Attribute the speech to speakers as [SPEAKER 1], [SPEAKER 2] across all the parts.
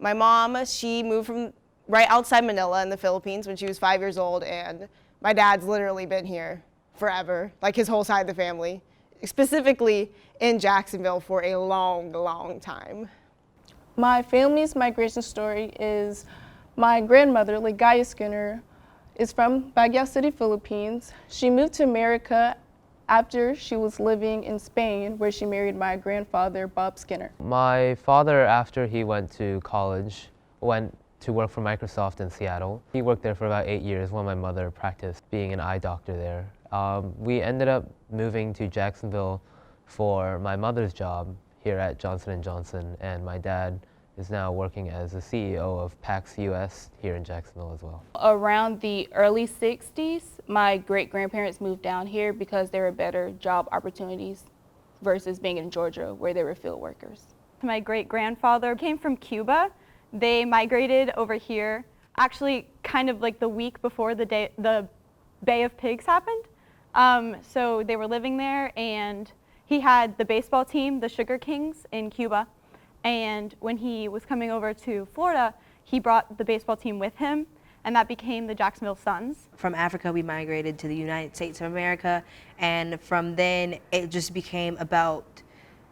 [SPEAKER 1] My mom, she moved from right outside Manila in the Philippines when she was 5 years old, and my dad's literally been here forever, like his whole side of the family, specifically in Jacksonville for a long, long time.
[SPEAKER 2] My family's migration story is my grandmother, Ligaya Skinner, is from Baguio City, Philippines. She moved to America after she was living in Spain, where she married my grandfather, Bob Skinner.
[SPEAKER 3] My father, after he went to college, went to work for Microsoft in Seattle. He worked there for about 8 years while my mother practiced being an eye doctor there. We ended up moving to Jacksonville for my mother's job here at Johnson & Johnson, and my dad is now working as the CEO of PAX US here in Jacksonville as well.
[SPEAKER 4] Around the early 60s, my great-grandparents moved down here because there were better job opportunities versus being in Georgia where they were field workers.
[SPEAKER 5] My great-grandfather came from Cuba. They migrated over here actually kind of like the week before the Bay of Pigs happened. So they were living there, and he had the baseball team, the Sugar Kings, in Cuba. And when he was coming over to Florida, he brought the baseball team with him, and that became the Jacksonville Suns.
[SPEAKER 6] From Africa, we migrated to the United States of America, and from then it just became about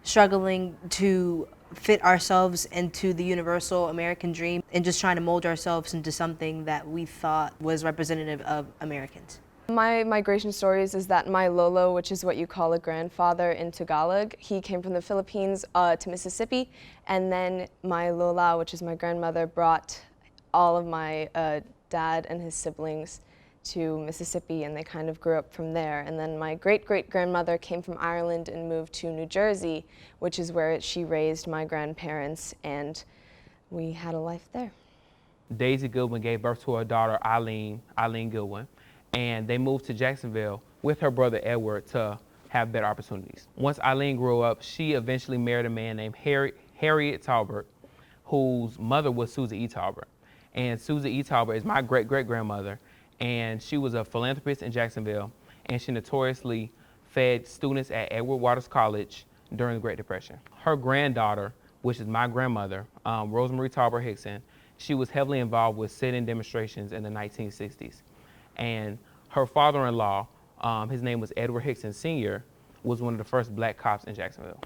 [SPEAKER 6] struggling to fit ourselves into the universal American dream and just trying to mold ourselves into something that we thought was representative of Americans.
[SPEAKER 7] My migration stories is that my lolo, which is what you call a grandfather in Tagalog, he came from the Philippines to Mississippi, and then my lola, which is my grandmother, brought all of my dad and his siblings to Mississippi, and they kind of grew up from there. And then my great-great-grandmother came from Ireland and moved to New Jersey, which is where she raised my grandparents, and we had a life there.
[SPEAKER 8] Daisy Goodwin gave birth to her daughter, Eileen Goodwin, and they moved to Jacksonville with her brother Edward to have better opportunities. Once Eileen grew up, she eventually married a man named Harriet Talbert, whose mother was Susie E. Talbert. And Susie E. Talbert is my great-great-grandmother, and she was a philanthropist in Jacksonville, and she notoriously fed students at Edward Waters College during the Great Depression. Her granddaughter, which is my grandmother, Rosemarie Talbert Hickson, she was heavily involved with sit-in demonstrations in the 1960s. And her father-in-law, his name was Edward Hickson Sr., was one of the first black cops in Jacksonville.